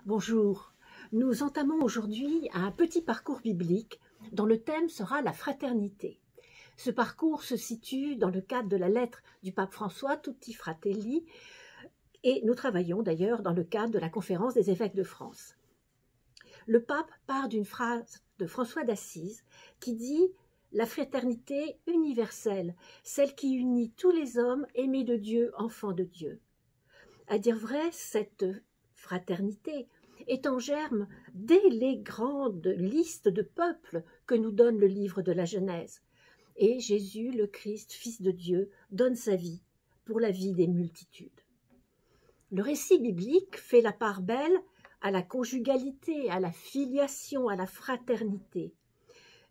Bonjour, nous entamons aujourd'hui un petit parcours biblique dont le thème sera la fraternité. Ce parcours se situe dans le cadre de la lettre du pape François Tutti Fratelli et nous travaillons d'ailleurs dans le cadre de la conférence des évêques de France. Le pape part d'une phrase de François d'Assise qui dit « La fraternité universelle, celle qui unit tous les hommes aimés de Dieu, enfants de Dieu ». À dire vrai, cette fraternité est en germe dès les grandes listes de peuples que nous donne le livre de la Genèse. Et Jésus, le Christ, Fils de Dieu, donne sa vie pour la vie des multitudes. Le récit biblique fait la part belle à la conjugalité, à la filiation, à la fraternité.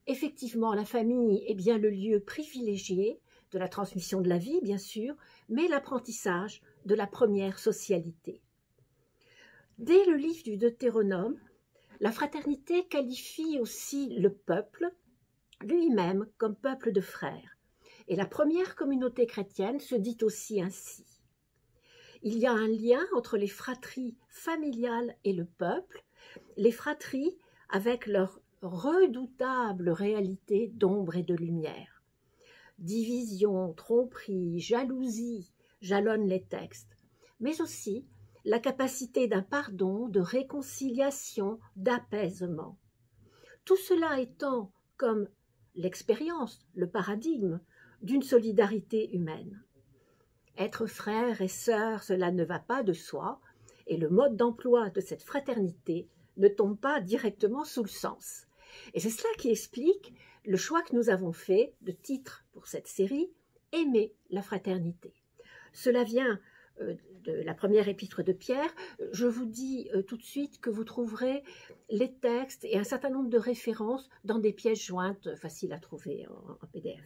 Effectivement, la famille est bien le lieu privilégié de la transmission de la vie, bien sûr, mais l'apprentissage de la première socialité. Dès le livre du Deutéronome, la fraternité qualifie aussi le peuple lui-même comme peuple de frères. Et la première communauté chrétienne se dit aussi ainsi. Il y a un lien entre les fratries familiales et le peuple, les fratries avec leur redoutable réalité d'ombre et de lumière. Division, tromperie, jalousie jalonnent les textes, mais aussi la capacité d'un pardon, de réconciliation, d'apaisement. Tout cela étant comme l'expérience, le paradigme d'une solidarité humaine. Être frère et sœur, cela ne va pas de soi, et le mode d'emploi de cette fraternité ne tombe pas directement sous le sens. Et c'est cela qui explique le choix que nous avons fait de titre pour cette série, « Aimer la fraternité ». Cela vient de la première épître de Pierre. Je vous dis tout de suite que vous trouverez les textes et un certain nombre de références dans des pièces jointes faciles à trouver en PDF,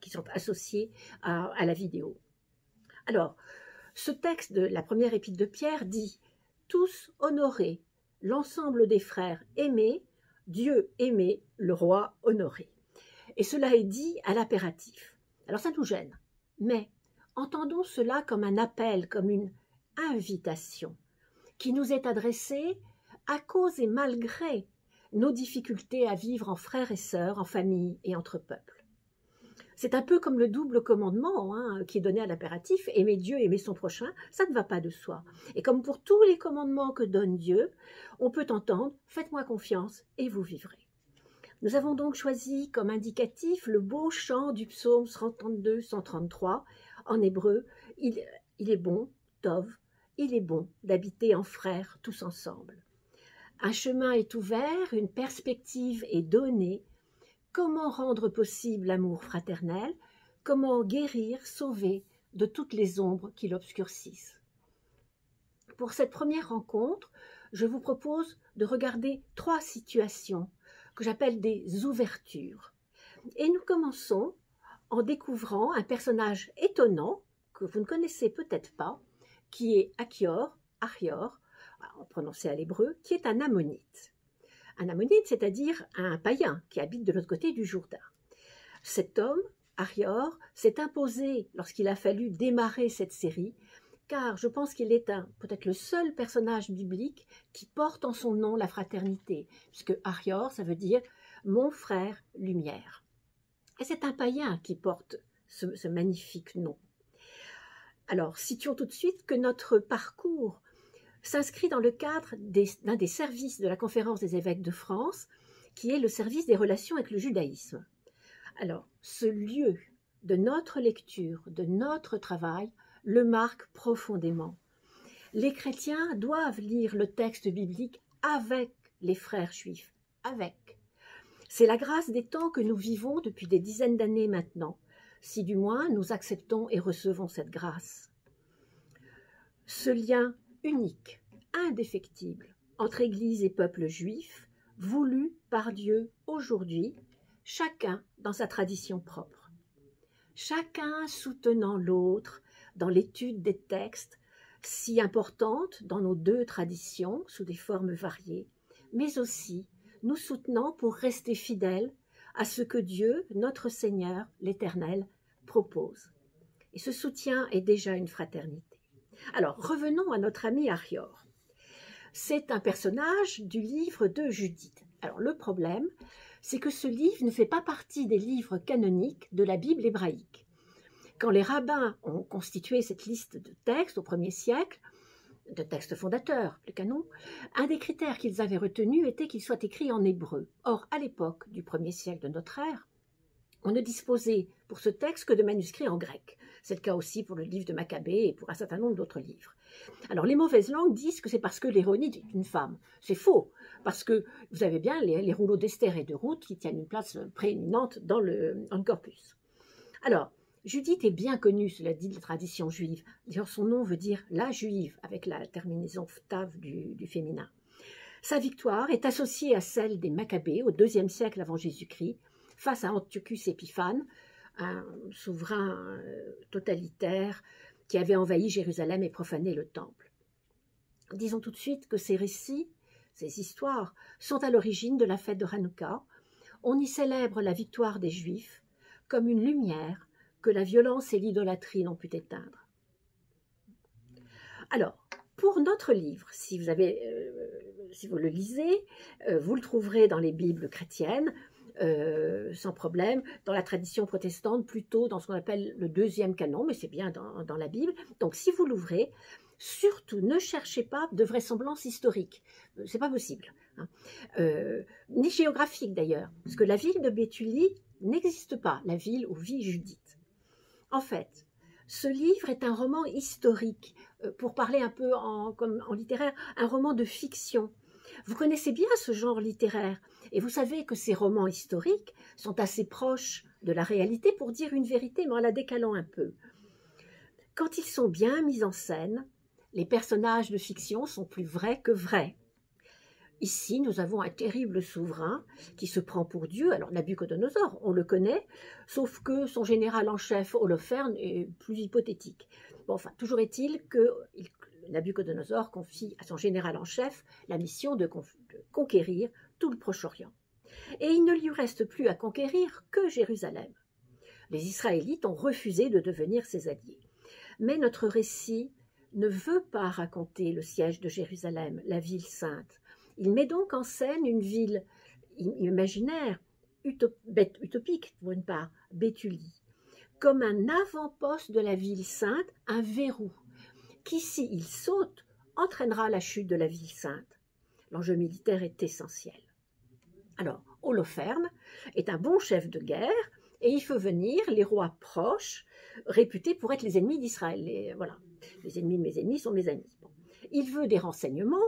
qui sont associées à la vidéo. Alors, ce texte de la première épître de Pierre dit « Tous honorés, l'ensemble des frères aimés, Dieu aimé, le roi honoré ». Et cela est dit à l'impératif. Alors ça nous gêne, mais entendons cela comme un appel, comme une invitation qui nous est adressée à cause et malgré nos difficultés à vivre en frères et sœurs, en famille et entre peuples. C'est un peu comme le double commandement qui est donné à l'impératif, aimer Dieu, aimer son prochain, ça ne va pas de soi. Et comme pour tous les commandements que donne Dieu, on peut entendre « faites-moi confiance et vous vivrez ». Nous avons donc choisi comme indicatif le beau chant du psaume 132-133. En hébreu, il est bon, Tov, il est bon d'habiter en frères tous ensemble. Un chemin est ouvert, une perspective est donnée. Comment rendre possible l'amour fraternel? Comment guérir, sauver de toutes les ombres qui l'obscurcissent? Pour cette première rencontre, je vous propose de regarder 3 situations que j'appelle des ouvertures. Et nous commençons en découvrant un personnage étonnant que vous ne connaissez peut-être pas, qui est Achior, prononcé à l'hébreu, qui est un ammonite. Un ammonite, c'est-à-dire un païen qui habite de l'autre côté du Jourdain. Cet homme, Achior, s'est imposé lorsqu'il a fallu démarrer cette série, car je pense qu'il est peut-être le seul personnage biblique qui porte en son nom la fraternité, puisque Achior, ça veut dire « mon frère lumière ». Et c'est un païen qui porte ce magnifique nom. Alors, situons tout de suite que notre parcours s'inscrit dans le cadre d'un des services de la Conférence des évêques de France, qui est le service des relations avec le judaïsme. Alors, ce lieu de notre lecture, de notre travail, le marque profondément. Les chrétiens doivent lire le texte biblique avec les frères juifs, avec. C'est la grâce des temps que nous vivons depuis des dizaines d'années maintenant, si du moins nous acceptons et recevons cette grâce. Ce lien unique, indéfectible, entre Église et peuple juif, voulu par Dieu aujourd'hui, chacun dans sa tradition propre. Chacun soutenant l'autre dans l'étude des textes, si importantes dans nos 2 traditions, sous des formes variées, mais aussi nous soutenant pour rester fidèles à ce que Dieu, notre Seigneur, l'Éternel, propose. Et ce soutien est déjà une fraternité. Alors, revenons à notre ami Achior. C'est un personnage du livre de Judith. Alors, le problème, c'est que ce livre ne fait pas partie des livres canoniques de la Bible hébraïque. Quand les rabbins ont constitué cette liste de textes au 1er siècle, de textes fondateurs, le canon, un des critères qu'ils avaient retenu était qu'il soit écrit en hébreu. Or, à l'époque du 1er siècle de notre ère, on ne disposait pour ce texte que de manuscrits en grec. C'est le cas aussi pour le livre de Maccabée et pour un certain nombre d'autres livres. Alors, les mauvaises langues disent que c'est parce que l'héroïne est une femme. C'est faux, parce que vous avez bien les rouleaux d'Esther et de Ruth qui tiennent une place prééminente dans le corpus. Alors, Judith est bien connue, cela dit, de la tradition juive. D'ailleurs, son nom veut dire « la juive », avec la terminaison tav du féminin. Sa victoire est associée à celle des Maccabées au IIe siècle avant Jésus-Christ, face à Antiochus Épiphane, un souverain totalitaire qui avait envahi Jérusalem et profané le temple. Disons tout de suite que ces récits, ces histoires, sont à l'origine de la fête de Hanouka. On y célèbre la victoire des Juifs comme une lumière que la violence et l'idolâtrie n'ont pu éteindre. Alors, pour notre livre, si vous le lisez, vous le trouverez dans les Bibles chrétiennes, sans problème, dans la tradition protestante, plutôt dans ce qu'on appelle le deuxième canon, mais c'est bien dans la Bible. Donc, si vous l'ouvrez, surtout ne cherchez pas de vraisemblance historique, c'est pas possible, hein. Ni géographique d'ailleurs, parce que la ville de Béthulie n'existe pas, la ville où vit Judith. En fait, ce livre est un roman historique, pour parler un peu comme en littéraire, un roman de fiction. Vous connaissez bien ce genre littéraire, et vous savez que ces romans historiques sont assez proches de la réalité pour dire une vérité, mais en la décalant un peu. Quand ils sont bien mis en scène, les personnages de fiction sont plus vrais que vrais. Ici, nous avons un terrible souverain qui se prend pour Dieu. Alors, Nabuchodonosor, on le connaît, sauf que son général en chef, Holoferne, est plus hypothétique. Bon, enfin, toujours est-il que Nabuchodonosor confie à son général en chef la mission de conquérir tout le Proche-Orient. Et il ne lui reste plus à conquérir que Jérusalem. Les Israélites ont refusé de devenir ses alliés. Mais notre récit ne veut pas raconter le siège de Jérusalem, la ville sainte. Il met donc en scène une ville imaginaire, utopique pour une part, Béthulie, comme un avant-poste de la ville sainte, un verrou, qui, s'il saute, entraînera la chute de la ville sainte. L'enjeu militaire est essentiel. Alors, Holoferne est un bon chef de guerre et il fait venir les rois proches, réputés pour être les ennemis d'Israël. Voilà, les ennemis de mes ennemis sont mes amis. Bon. Il veut des renseignements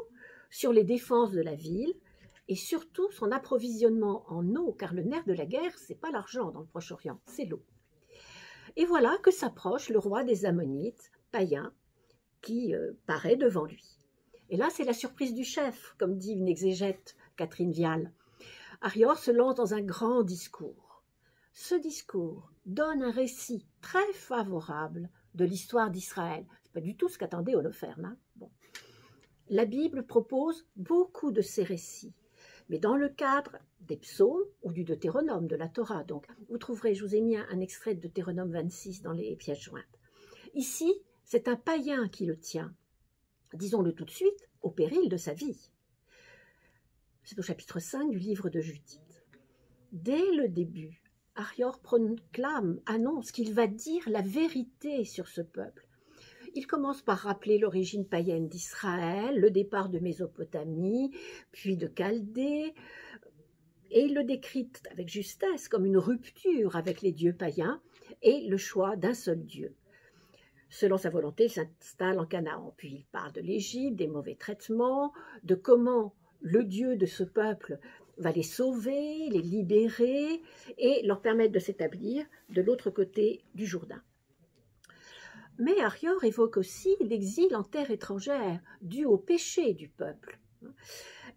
sur les défenses de la ville et surtout son approvisionnement en eau, car le nerf de la guerre, c'est pas l'argent dans le Proche-Orient, c'est l'eau. Et voilà que s'approche le roi des Ammonites, païen, qui paraît devant lui. Et là, c'est la surprise du chef, comme dit une exégète, Catherine Vial. Achior se lance dans un grand discours. Ce discours donne un récit très favorable de l'histoire d'Israël. Ce n'est pas du tout ce qu'attendait Holoferne, hein. Bon. La Bible propose beaucoup de ces récits, mais dans le cadre des psaumes ou du Deutéronome, de la Torah. Donc, vous trouverez, je vous ai mis un extrait de Deutéronome 26 dans les pièces jointes. Ici, c'est un païen qui le tient, disons-le tout de suite, au péril de sa vie. C'est au chapitre 5 du livre de Judith. Dès le début, Achior annonce qu'il va dire la vérité sur ce peuple. Il commence par rappeler l'origine païenne d'Israël, le départ de Mésopotamie, puis de Chaldée, et il le décrit avec justesse comme une rupture avec les dieux païens et le choix d'un seul Dieu. Selon sa volonté, il s'installe en Canaan. Puis il parle de l'Égypte, des mauvais traitements, de comment le Dieu de ce peuple va les sauver, les libérer et leur permettre de s'établir de l'autre côté du Jourdain. Mais Achior évoque aussi l'exil en terre étrangère dû au péché du peuple.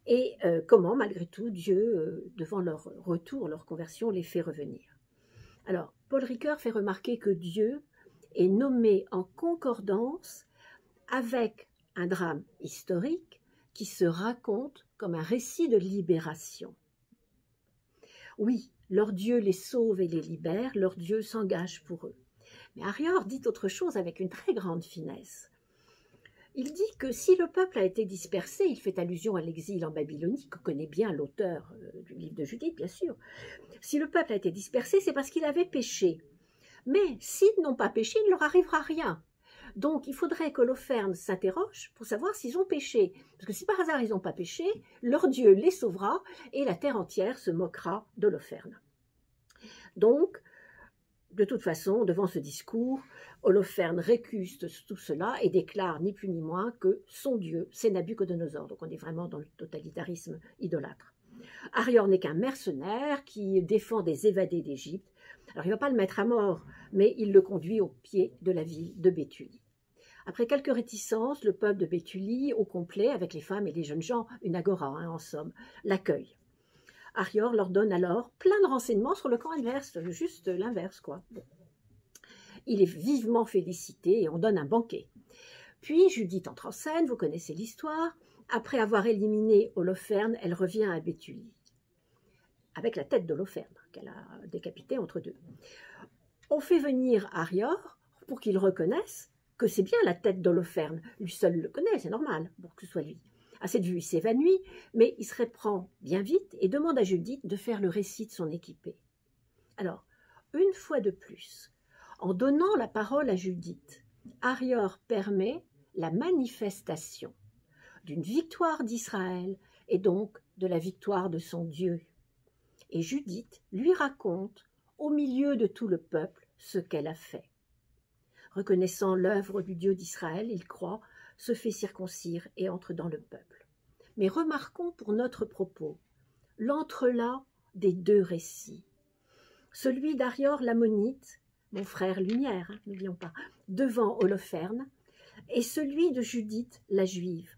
Et comment, malgré tout, Dieu, devant leur retour, leur conversion, les fait revenir. Alors, Paul Ricoeur fait remarquer que Dieu est nommé en concordance avec un drame historique qui se raconte comme un récit de libération. Oui, leur Dieu les sauve et les libère, leur Dieu s'engage pour eux. Mais Achior dit autre chose avec une très grande finesse. Il dit que si le peuple a été dispersé, il fait allusion à l'exil en Babylonie, que connaît bien l'auteur du livre de Judith, bien sûr. Si le peuple a été dispersé, c'est parce qu'il avait péché. Mais s'ils n'ont pas péché, il ne leur arrivera rien. Donc, il faudrait qu'Holoferne s'interroge pour savoir s'ils ont péché. Parce que si par hasard ils n'ont pas péché, leur Dieu les sauvera et la terre entière se moquera d'Holoferne. Donc, de toute façon, devant ce discours, Holoferne récuse tout cela et déclare ni plus ni moins que son Dieu, c'est Nabuchodonosor. Donc, on est vraiment dans le totalitarisme idolâtre. Arior n'est qu'un mercenaire qui défend des évadés d'Égypte. Alors, il ne va pas le mettre à mort, mais il le conduit au pied de la ville de Béthulie. Après quelques réticences, le peuple de Béthulie, au complet, avec les femmes et les jeunes gens, une agora en somme, l'accueille. Arior leur donne alors plein de renseignements sur le camp adverse, juste l'inverse, quoi. Bon. Il est vivement félicité et on donne un banquet. Puis Judith entre en scène, vous connaissez l'histoire. Après avoir éliminé Holoferne, elle revient à Béthulie, avec la tête d'Holoferne, qu'elle a décapité entre deux. On fait venir Arior pour qu'il reconnaisse que c'est bien la tête d'Holoferne. Lui seul le connaît, c'est normal, pour que ce soit lui. À cette vue, il s'évanouit, mais il se reprend bien vite et demande à Judith de faire le récit de son équipée. Alors, une fois de plus, en donnant la parole à Judith, Arior permet la manifestation d'une victoire d'Israël et donc de la victoire de son Dieu. Et Judith lui raconte, au milieu de tout le peuple, ce qu'elle a fait. Reconnaissant l'œuvre du Dieu d'Israël, il croit, se fait circoncire et entre dans le peuple. Mais remarquons pour notre propos l'entrelac des deux récits. Celui d'Arior l'ammonite, mon frère lumière, n'oublions pas, devant Holoferne, et celui de Judith la juive.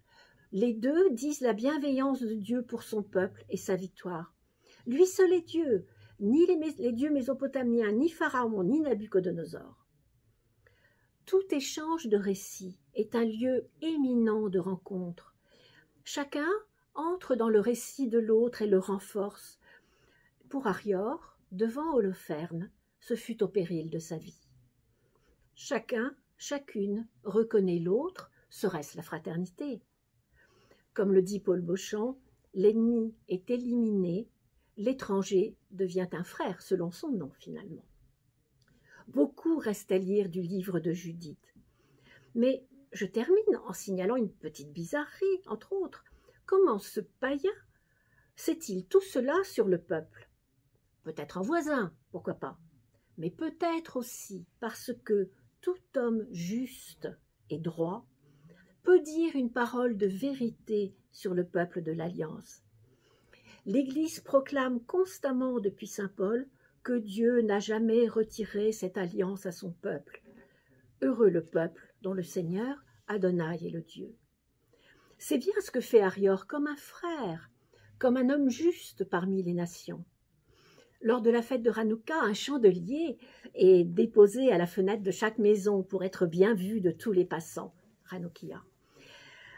Les deux disent la bienveillance de Dieu pour son peuple et sa victoire. Lui seul est Dieu, ni les dieux mésopotamiens, ni Pharaon, ni Nabuchodonosor. Tout échange de récits est un lieu éminent de rencontre. Chacun entre dans le récit de l'autre et le renforce. Pour Arior, devant Holoferne, ce fut au péril de sa vie. Chacun, chacune reconnaît l'autre, serait-ce la fraternité? Comme le dit Paul Beauchamp, l'ennemi est éliminé, l'étranger devient un frère, selon son nom finalement. Beaucoup reste à lire du livre de Judith. Mais je termine en signalant une petite bizarrerie, entre autres. Comment ce païen sait-il tout cela sur le peuple? Peut-être un voisin, pourquoi pas, mais peut-être aussi parce que tout homme juste et droit peut dire une parole de vérité sur le peuple de l'Alliance. L'Église proclame constamment depuis saint Paul que Dieu n'a jamais retiré cette alliance à son peuple. Heureux le peuple dont le Seigneur, Adonai, est le Dieu. C'est bien ce que fait Arior comme un frère, comme un homme juste parmi les nations. Lors de la fête de Hanouka, un chandelier est déposé à la fenêtre de chaque maison pour être bien vu de tous les passants. Hanoukia.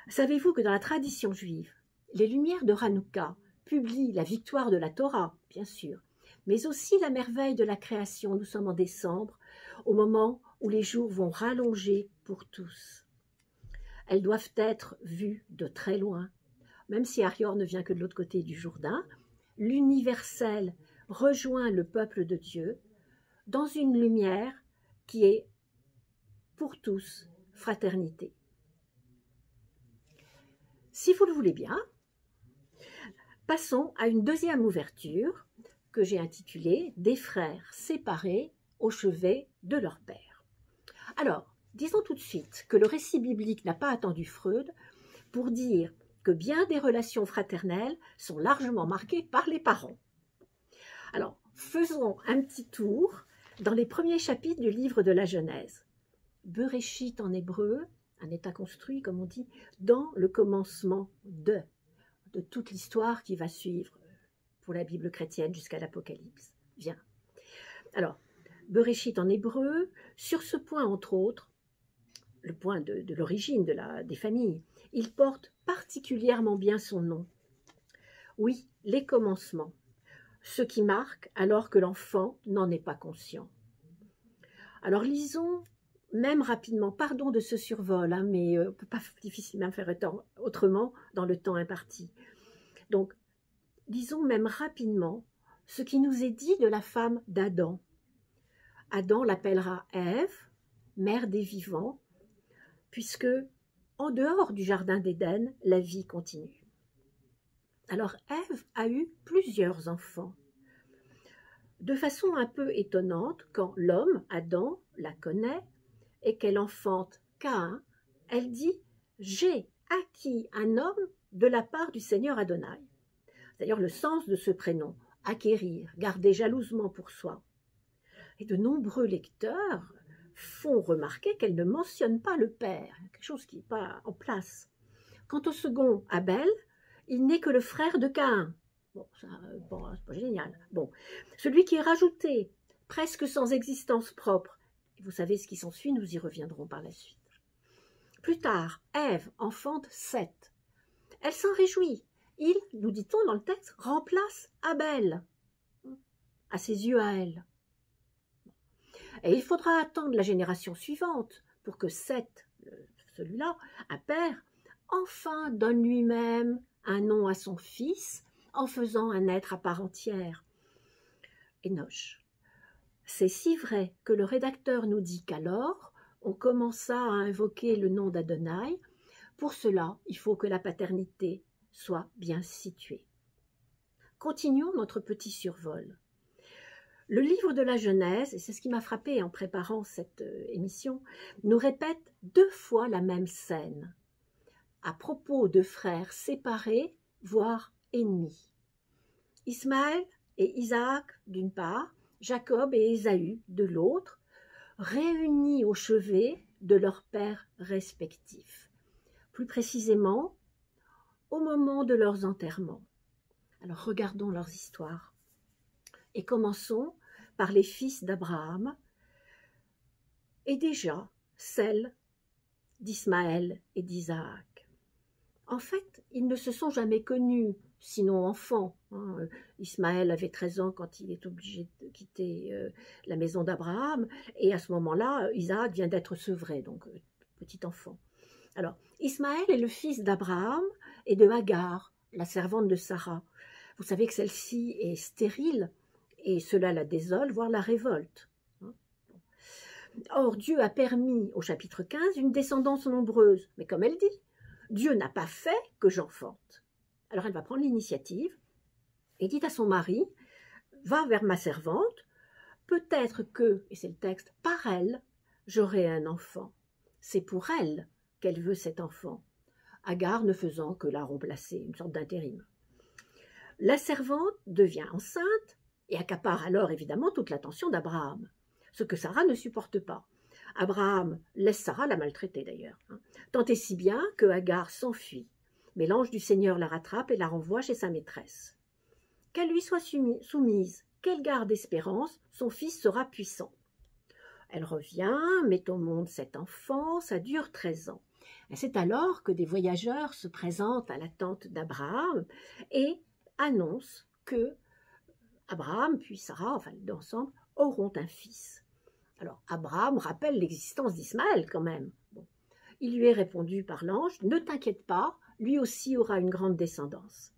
Savez-vous que dans la tradition juive, les lumières de Hanouka publient la victoire de la Torah, bien sûr, mais aussi la merveille de la création. Nous sommes en décembre, au moment où les jours vont rallonger pour tous. Elles doivent être vues de très loin. Même si Arior ne vient que de l'autre côté du Jourdain, l'universel rejoint le peuple de Dieu dans une lumière qui est pour tous fraternité. Si vous le voulez bien, passons à une deuxième ouverture que j'ai intitulée « Des frères séparés au chevet de leur père ». Alors, disons tout de suite que le récit biblique n'a pas attendu Freud pour dire que bien des relations fraternelles sont largement marquées par les parents. Alors, faisons un petit tour dans les premiers chapitres du livre de la Genèse. Bereshit en hébreu, un état construit, comme on dit, dans le commencement de toute l'histoire qui va suivre pour la Bible chrétienne jusqu'à l'Apocalypse. Bien. Alors, Bereshit en hébreu, sur ce point, entre autres, le point de l'origine des familles, il porte particulièrement bien son nom. Oui, les commencements, ce qui marque alors que l'enfant n'en est pas conscient. Alors lisons même rapidement, pardon de ce survol, hein, mais on ne peut pas difficilement faire autrement dans le temps imparti. Donc, disons même rapidement ce qui nous est dit de la femme d'Adam. Adam l'appellera Ève, mère des vivants, puisque en dehors du jardin d'Éden, la vie continue. Alors Ève a eu plusieurs enfants. De façon un peu étonnante, quand l'homme, Adam, la connaît et qu'elle enfante Caïn, elle dit « J'ai acquis un homme de la part du Seigneur Adonai ». D'ailleurs, le sens de ce prénom, acquérir, garder jalousement pour soi. Et de nombreux lecteurs font remarquer qu'elle ne mentionne pas le père, quelque chose qui n'est pas en place. Quant au second, Abel, il n'est que le frère de Caïn. Bon, c'est pas génial. Bon, celui qui est rajouté, presque sans existence propre. Vous savez ce qui s'ensuit, nous y reviendrons par la suite. Plus tard, Ève enfante Seth. Elle s'en réjouit. Il, nous dit-on dans le texte, remplace Abel, à ses yeux à elle. Et il faudra attendre la génération suivante pour que Seth, celui-là, un père, enfin donne lui-même un nom à son fils en faisant un être à part entière. Énoch. C'est si vrai que le rédacteur nous dit qu'alors on commença à invoquer le nom d'Adonai. Pour cela, il faut que la paternité soit bien située. Continuons notre petit survol. Le livre de la Genèse, et c'est ce qui m'a frappé en préparant cette émission, nous répète 2 fois la même scène, à propos de frères séparés, voire ennemis. Ismaël et Isaac d'une part, Jacob et Ésaü de l'autre, réunis au chevet de leurs pères respectifs. Plus précisément, au moment de leurs enterrements. Alors regardons leurs histoires. Et commençons par les fils d'Abraham et déjà celle d'Ismaël et d'Isaac. En fait, ils ne se sont jamais connus, sinon enfants. Ismaël avait 13 ans quand il est obligé de quitter la maison d'Abraham, et à ce moment-là, Isaac vient d'être sevré, donc petit enfant. Alors, Ismaël est le fils d'Abraham et de Hagar, la servante de Sarah. Vous savez que celle-ci est stérile, et cela la désole, voire la révolte. Or, Dieu a permis, au chapitre 15, une descendance nombreuse, mais comme elle dit, Dieu n'a pas fait que j'enfante. Alors elle va prendre l'initiative et dit à son mari, va vers ma servante, peut-être que, et c'est le texte, par elle, j'aurai un enfant. C'est pour elle qu'elle veut cet enfant, Hagar ne faisant que la remplacer, une sorte d'intérim. La servante devient enceinte et accapare alors évidemment toute l'attention d'Abraham, ce que Sarah ne supporte pas. Abraham laisse Sarah la maltraiter d'ailleurs, tant et si bien que Hagar s'enfuit. Mais l'ange du Seigneur la rattrape et la renvoie chez sa maîtresse. Qu'elle lui soit soumise, qu'elle garde espérance, son fils sera puissant. Elle revient, met au monde cet enfant, ça dure 13 ans. Et c'est alors que des voyageurs se présentent à la tente d'Abraham et annoncent que Abraham puis Sarah, enfin les deux ensemble, auront un fils. Alors Abraham rappelle l'existence d'Ismaël quand même. Bon. Il lui est répondu par l'ange, ne t'inquiète pas, lui aussi aura une grande descendance.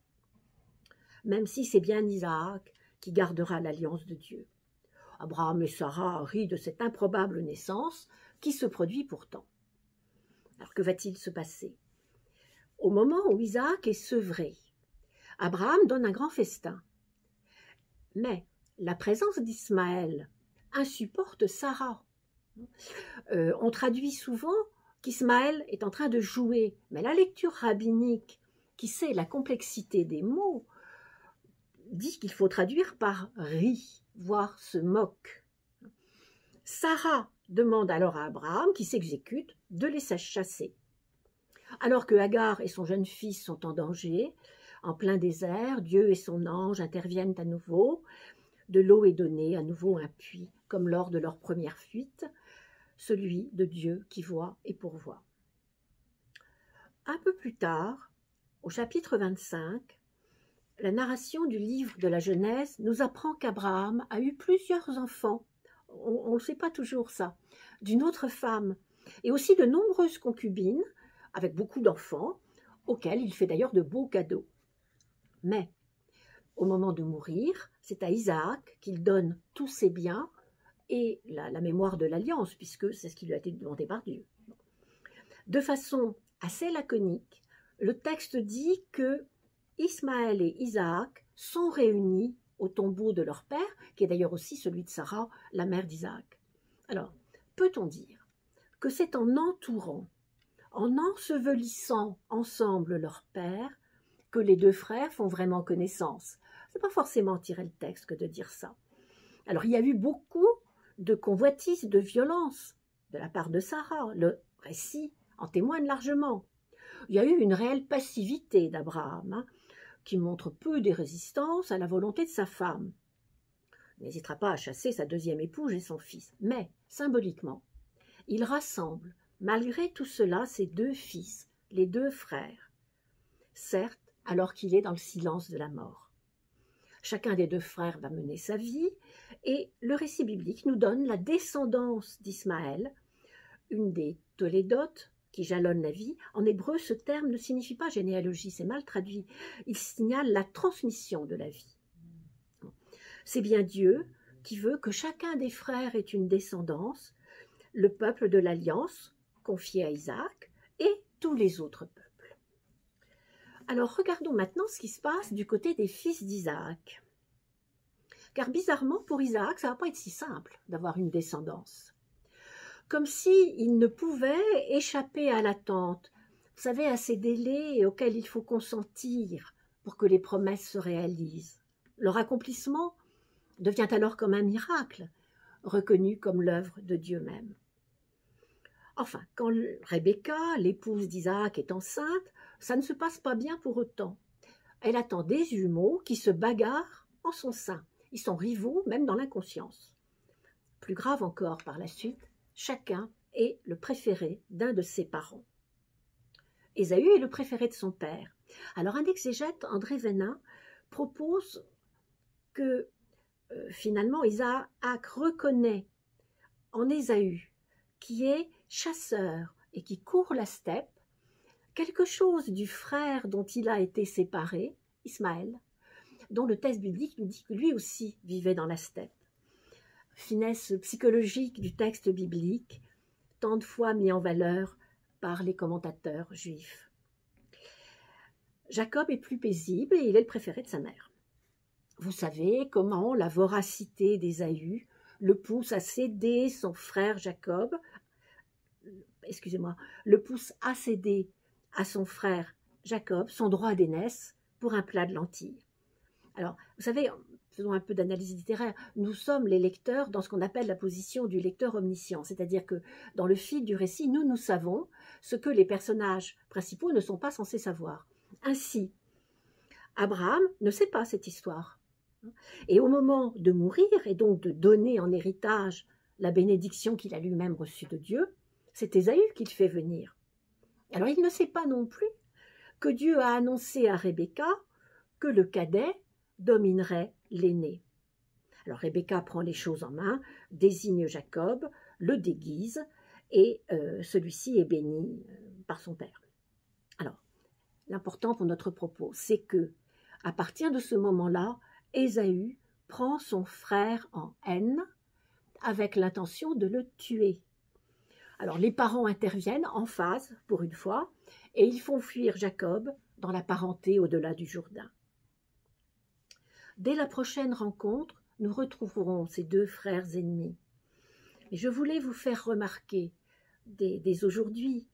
Même si c'est bien Isaac qui gardera l'alliance de Dieu. Abraham et Sarah rient de cette improbable naissance qui se produit pourtant. Alors que va-t-il se passer? Au moment où Isaac est sevré, Abraham donne un grand festin. Mais la présence d'Ismaël insupporte Sarah. On traduit souvent qu'Ismaël est en train de jouer, mais la lecture rabbinique, qui sait la complexité des mots, dit qu'il faut traduire par rit, voire se moque. Sarah demande alors à Abraham, qui s'exécute, de les chasser. Alors que Hagar et son jeune fils sont en danger, en plein désert, Dieu et son ange interviennent à nouveau. De l'eau est donnée, à nouveau un puits, comme lors de leur première fuite, celui de Dieu qui voit et pourvoit. Un peu plus tard, au chapitre 25, la narration du livre de la Genèse nous apprend qu'Abraham a eu plusieurs enfants on ne le sait pas toujours ça, d'une autre femme, et aussi de nombreuses concubines, avec beaucoup d'enfants, auxquels il fait d'ailleurs de beaux cadeaux. Mais, au moment de mourir, c'est à Isaac qu'il donne tous ses biens et la mémoire de l'alliance, puisque c'est ce qui lui a été demandé par Dieu. De façon assez laconique, le texte dit que Ismaël et Isaac sont réunis au tombeau de leur père, qui est d'ailleurs aussi celui de Sarah, la mère d'Isaac. Alors, peut-on dire que c'est en entourant, en ensevelissant ensemble leur père, que les deux frères font vraiment connaissance? Ce n'est pas forcément tirer le texte que de dire ça. Alors, il y a eu beaucoup de convoitises, de violences de la part de Sarah. Le récit en témoigne largement. Il y a eu une réelle passivité d'Abraham, qui montre peu des résistances à la volonté de sa femme. Il n'hésitera pas à chasser sa deuxième épouse et son fils. Mais, symboliquement, il rassemble, malgré tout cela, ses deux fils, les deux frères. Certes, alors qu'il est dans le silence de la mort. Chacun des deux frères va mener sa vie, et le récit biblique nous donne la descendance d'Ismaël, une des tolédotes qui jalonne la vie. En hébreu, ce terme ne signifie pas généalogie, c'est mal traduit. Il signale la transmission de la vie. C'est bien Dieu qui veut que chacun des frères ait une descendance, le peuple de l'Alliance, confié à Isaac, et tous les autres peuples. Alors regardons maintenant ce qui se passe du côté des fils d'Isaac. Car bizarrement, pour Isaac, ça ne va pas être si simple d'avoir une descendance. Comme s'il ne pouvait échapper à l'attente, vous savez, à ces délais auxquels il faut consentir pour que les promesses se réalisent. Leur accomplissement devient alors comme un miracle, reconnu comme l'œuvre de Dieu même. Enfin, quand Rebecca, l'épouse d'Isaac, est enceinte, ça ne se passe pas bien pour autant. Elle attend des jumeaux qui se bagarrent en son sein. Ils sont rivaux, même dans l'inconscience. Plus grave encore par la suite, chacun est le préféré d'un de ses parents. Ésaü est le préféré de son père. Alors un exégète, André Venin, propose que finalement Isaac reconnaît en Ésaü, qui est chasseur et qui court la steppe, quelque chose du frère dont il a été séparé, Ismaël, dont le texte biblique nous dit que lui aussi vivait dans la steppe. Finesse psychologique du texte biblique, tant de fois mis en valeur par les commentateurs juifs. Jacob est plus paisible et il est le préféré de sa mère. Vous savez comment la voracité d'Ésaü le pousse à céder son frère Jacob, le pousse à céder à son frère Jacob son droit d'aînesse pour un plat de lentilles. Alors, vous savez, faisons un peu d'analyse littéraire, nous sommes les lecteurs dans ce qu'on appelle la position du lecteur omniscient, c'est-à-dire que dans le fil du récit, nous savons ce que les personnages principaux ne sont pas censés savoir. Ainsi, Abraham ne sait pas cette histoire. Et au moment de mourir, et donc de donner en héritage la bénédiction qu'il a lui-même reçue de Dieu, c'est Ésaü qu'il fait venir. Alors il ne sait pas non plus que Dieu a annoncé à Rebecca que le cadet dominerait l'aîné. Alors Rebecca prend les choses en main, désigne Jacob, le déguise, et celui-ci est béni par son père. Alors, l'important pour notre propos, c'est que, à partir de ce moment-là, Ésaü prend son frère en haine avec l'intention de le tuer. Alors les parents interviennent en phase pour une fois et ils font fuir Jacob dans la parenté au-delà du Jourdain. Dès la prochaine rencontre, nous retrouverons ces deux frères ennemis. Et je voulais vous faire remarquer dès aujourd'hui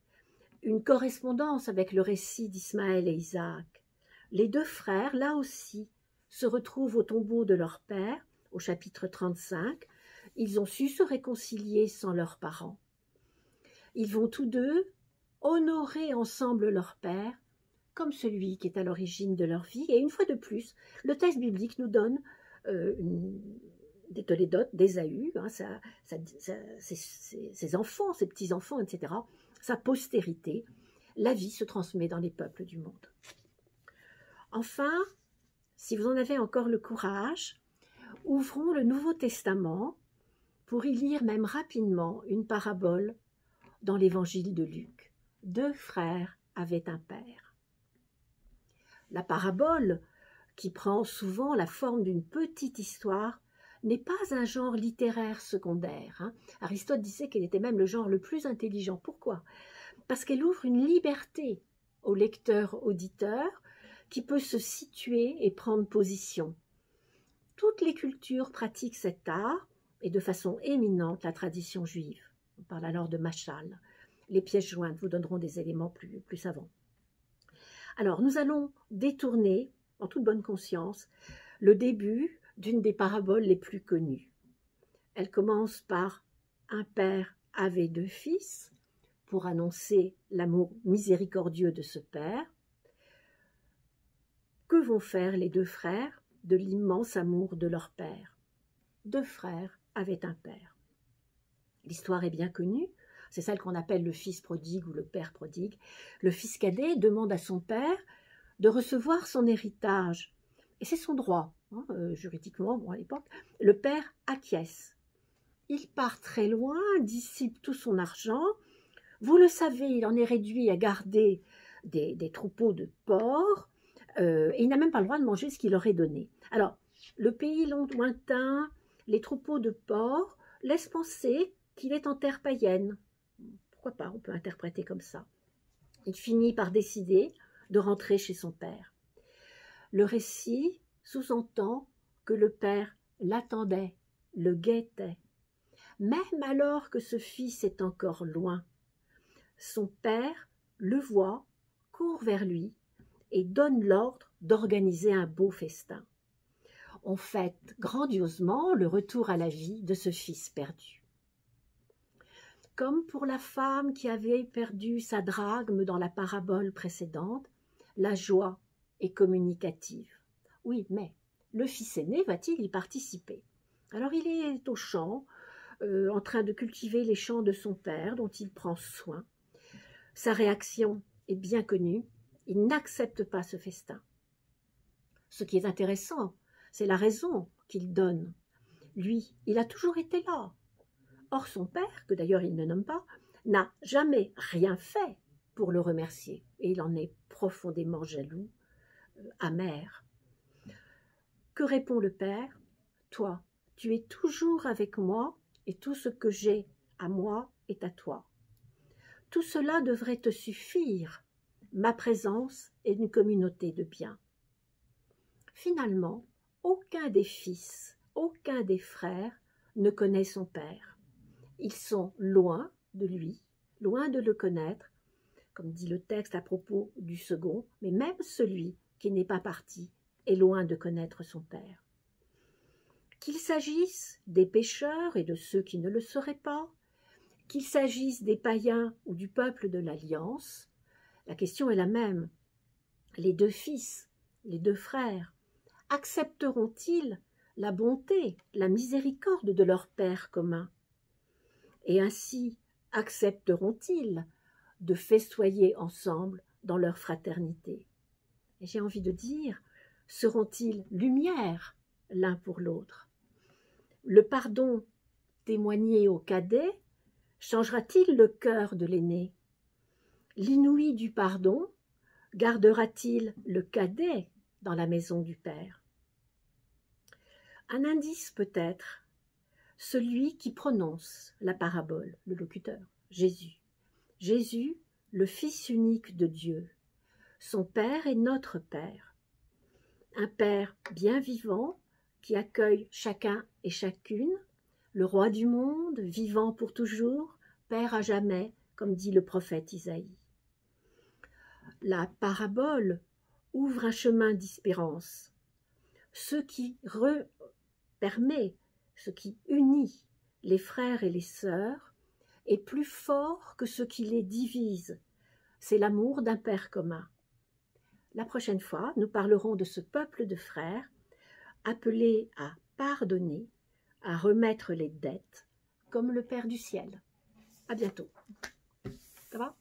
une correspondance avec le récit d'Ismaël et Isaac. Les deux frères, là aussi, se retrouvent au tombeau de leur père, au chapitre 35. Ils ont su se réconcilier sans leurs parents. Ils vont tous deux honorer ensemble leur père comme celui qui est à l'origine de leur vie. Et une fois de plus, le texte biblique nous donne des tolédotes d'Ésaü, ses enfants, ses petits-enfants, etc., sa postérité. La vie se transmet dans les peuples du monde. Enfin, si vous en avez encore le courage, ouvrons le Nouveau Testament pour y lire même rapidement une parabole dans l'évangile de Luc. 2 frères avaient un père. La parabole, qui prend souvent la forme d'une petite histoire, n'est pas un genre littéraire secondaire. Aristote disait qu'elle était même le genre le plus intelligent. Pourquoi? Parce qu'elle ouvre une liberté au lecteur-auditeur qui peut se situer et prendre position. Toutes les cultures pratiquent cet art, et de façon éminente la tradition juive. On parle alors de machal. Les pièces jointes vous donneront des éléments plus savants. Alors, nous allons détourner, en toute bonne conscience, le début d'une des paraboles les plus connues. Elle commence par « Un père avait 2 fils » pour annoncer l'amour miséricordieux de ce père. Que vont faire les 2 frères de l'immense amour de leur père? 2 frères avaient un père. L'histoire est bien connue, c'est celle qu'on appelle le fils prodigue ou le père prodigue. Le fils cadet demande à son père de recevoir son héritage. Et c'est son droit, juridiquement, bon, à l'époque. Le père acquiesce. Il part très loin, dissipe tout son argent. Vous le savez, il en est réduit à garder des troupeaux de porcs, et il n'a même pas le droit de manger ce qu'il leur est donné. Alors, le pays lointain, les troupeaux de porcs, laissent penser qu'il est en terre païenne. Pourquoi pas, on peut interpréter comme ça. Il finit par décider de rentrer chez son père. Le récit sous-entend que le père l'attendait, le guettait. Même alors que ce fils est encore loin, son père le voit, court vers lui et donne l'ordre d'organiser un beau festin. On fête grandiosement le retour à la vie de ce fils perdu. Comme pour la femme qui avait perdu sa drachme dans la parabole précédente, la joie est communicative. Oui, mais le fils aîné va-t-il y participer? Alors il est au champ, en train de cultiver les champs de son père, dont il prend soin. Sa réaction est bien connue, il n'accepte pas ce festin. Ce qui est intéressant, c'est la raison qu'il donne. Lui, il a toujours été là. Or son père, que d'ailleurs il ne nomme pas, n'a jamais rien fait pour le remercier. Et il en est profondément jaloux, amer. Que répond le père? Toi, tu es toujours avec moi et tout ce que j'ai à moi est à toi. Tout cela devrait te suffire. Ma présence est une communauté de biens. Finalement, aucun des fils, aucun des frères ne connaît son père. Ils sont loin de lui, loin de le connaître, comme dit le texte à propos du second, mais même celui qui n'est pas parti est loin de connaître son père. Qu'il s'agisse des pécheurs et de ceux qui ne le seraient pas, qu'il s'agisse des païens ou du peuple de l'Alliance, la question est la même. Les 2 fils, les 2 frères, accepteront-ils la bonté, la miséricorde de leur Père commun? Et ainsi accepteront-ils de festoyer ensemble dans leur fraternité? Et j'ai envie de dire, seront-ils lumière l'un pour l'autre? Le pardon témoigné au cadet changera-t-il le cœur de l'aîné? L'inouï du pardon gardera-t-il le cadet dans la maison du Père? Un indice peut-être, celui qui prononce la parabole, le locuteur, Jésus. Jésus, le Fils unique de Dieu. Son Père est notre Père. Un Père bien vivant qui accueille chacun et chacune, le Roi du monde, vivant pour toujours, Père à jamais, comme dit le prophète Isaïe. La parabole ouvre un chemin d'espérance. Ce qui permet, ce qui unit les frères et les sœurs est plus fort que ce qui les divise. C'est l'amour d'un Père commun. La prochaine fois, nous parlerons de ce peuple de frères appelé à pardonner, à remettre les dettes, comme le Père du ciel. À bientôt. Ça va ?